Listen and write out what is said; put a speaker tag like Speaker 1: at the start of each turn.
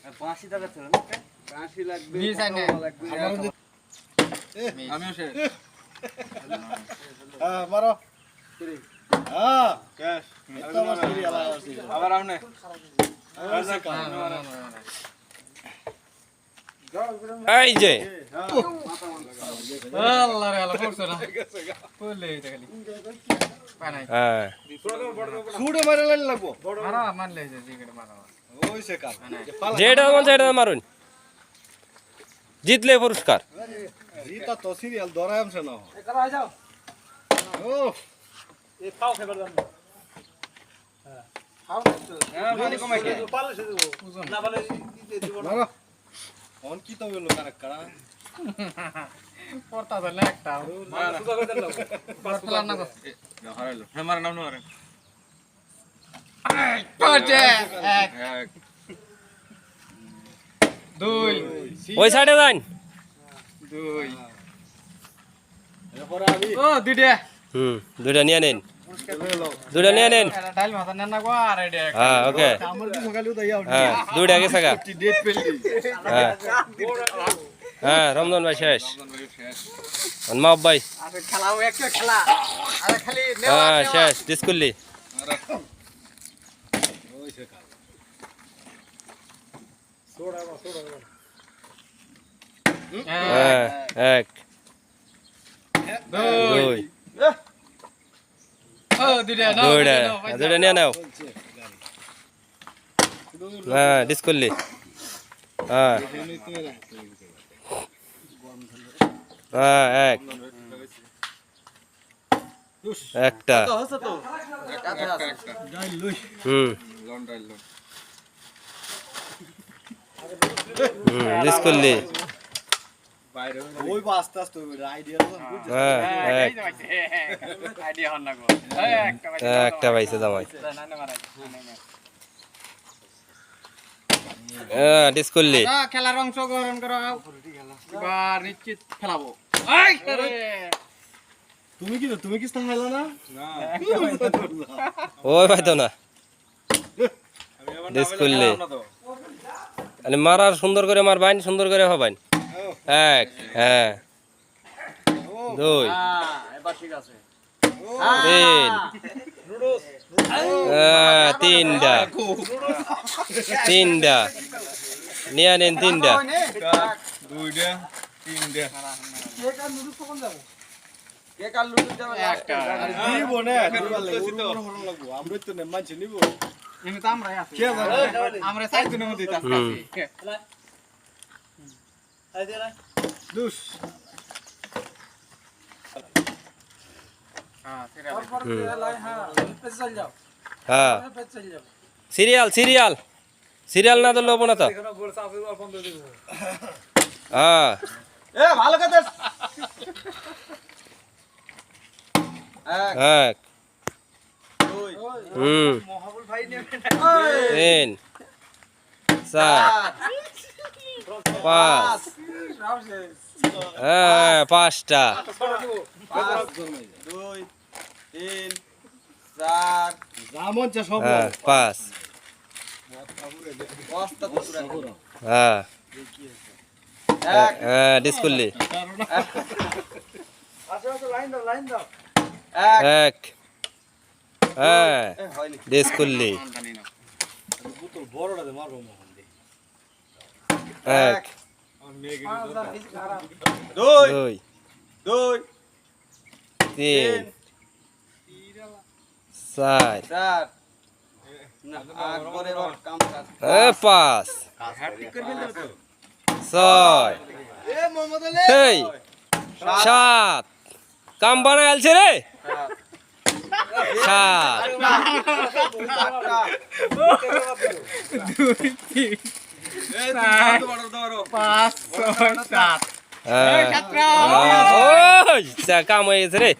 Speaker 1: 85 টাকা ছিল না
Speaker 2: 80 লাগবে
Speaker 3: নিয়ে যাই না।
Speaker 1: আমিও শেষ
Speaker 2: হ্যাঁ মারো হ্যাঁ
Speaker 1: ক্যাশ
Speaker 2: এটা আমার সিরিয়াল আছে
Speaker 1: আবার আমনে
Speaker 4: এই যে
Speaker 3: আল্লাহ রে আল্লাহ পড়ছ না বলে এটা খালি পায় নাই
Speaker 4: হ্যাঁ
Speaker 2: ছুড়ে মারা লাগবো
Speaker 3: মারা মারলে যে জিগড়ে মারা
Speaker 2: ওই সে কার
Speaker 4: যেটা মন সেটা মারুন জিতলে পুরস্কার
Speaker 2: জিতা তো সিরিয়াল ধরাম শোনা
Speaker 1: একারা যাও
Speaker 2: ও
Speaker 1: এই পাও খাবার দাম হ্যাঁ মানে কমাই কে পালে সে দেব না পালে দিতে দিব না
Speaker 2: মারো অন কি তো হলো কারা
Speaker 3: পড়তা ধরলে একটা
Speaker 1: মার সুদা করে দাও
Speaker 3: পড়তা না কো
Speaker 1: হারাইলো হ্যাঁ মার নাম নারে
Speaker 3: পড়ছে এক
Speaker 1: এক
Speaker 3: দুই
Speaker 4: ওই সাইডে যান
Speaker 3: দুই
Speaker 2: এরপরে আমি
Speaker 3: ও দুইটা
Speaker 4: দুইটা নিয়ে নিন দুইটা নিয়ে নিন
Speaker 3: এটা ডাল মাথা না গো আর এটা
Speaker 4: হ্যাঁ ওকে
Speaker 2: আমার কি সকালে উদাইয়া
Speaker 4: হ্যাঁ দুইটা গেছে গা
Speaker 2: ডেট পেলি
Speaker 4: হ্যাঁ হ্যাঁ রমজান ভাই শেষ মা ভাই
Speaker 3: আরে খেলাও একটা খেলা আরে খালি
Speaker 4: হ্যাঁ শেষ ডিসকুল্লি
Speaker 2: ওই সে কার
Speaker 4: হ্যাঁ এক
Speaker 3: দুই
Speaker 4: দুই
Speaker 3: ও দুইটা না
Speaker 4: দুইটা দুইটা নিয়ে নাও হ্যাঁ ডিসকুল্লি হ্যাঁ হ্যাঁ এক একটা
Speaker 1: হচ্ছে তো একটা আছে লন্ডাই লন্ড
Speaker 4: ডিসকুল্লি
Speaker 1: বাইরে
Speaker 2: ওই আস্তে আস্তে আইডিয়া তো বুঝছিস
Speaker 4: হ্যাঁ এক
Speaker 3: আইডিয়া হন না গো একটা
Speaker 4: একটা পাইছে জামাই
Speaker 3: না না মারা
Speaker 4: হ্যাঁ ডিসকুল্লি
Speaker 3: খেলার অংশগ্রহণ করো এবার নিশ্চিত খেলাবো এই আরে
Speaker 2: তুমি কি হাইলা না
Speaker 1: না
Speaker 4: ওই পাইতো না ডিসকুল্লি মানে মারার সুন্দর করে মারবাইন সুন্দর করে হবাইন এক হ্যাঁ দুই
Speaker 3: এবার ঠিক আছে
Speaker 4: তিন তিনটা তিনটা নিয়ে নিন তিনটা
Speaker 1: দুইটা তিনটা
Speaker 3: কে কাল লুটু যাবে একটা
Speaker 2: দিব না দিবার লাগবে ওর হরণ লাগবো আমরা তো না মানছি নিব
Speaker 3: এমনি তো আমরাই আছি
Speaker 2: কে জানে
Speaker 3: আমরা সাইড দিনের মধ্যে আছি
Speaker 2: দুস
Speaker 3: হ্যাঁ সিরিয়াল
Speaker 4: হ্যাঁ সিরিয়াল সিরিয়াল সিরিয়াল না ধরলে হবো না তো হ্যাঁ
Speaker 1: এ ভালো কথা
Speaker 4: এক তিন চার পাঁচ হ্যাঁ পাঁচটা
Speaker 1: দুই তিন চার
Speaker 2: জামন চা সব
Speaker 4: হ্যাঁ পাঁচ
Speaker 1: পাঁচটা তো পুরা
Speaker 4: হ্যাঁ
Speaker 1: এক
Speaker 4: হ্যাঁ ডিসকুল্লি
Speaker 1: এক
Speaker 4: এক হ্যাঁ
Speaker 1: হয়নি
Speaker 4: ডিসকুল্লি
Speaker 2: বোতল বড়টা দে মারবো মোহন দে
Speaker 4: এক
Speaker 1: দুই
Speaker 4: দুই
Speaker 1: দুই
Speaker 4: তিন চার
Speaker 1: চার না আর পরে কাম কাজ
Speaker 4: পাঁচ ছয়
Speaker 1: এ মোহাম্মদ আলী
Speaker 4: এই সাত কাম বানায় আলছে রে সাত
Speaker 3: পাঁচ ছয় সাত
Speaker 4: হ্যাঁ। ওই কাম হয়ে গেছে রে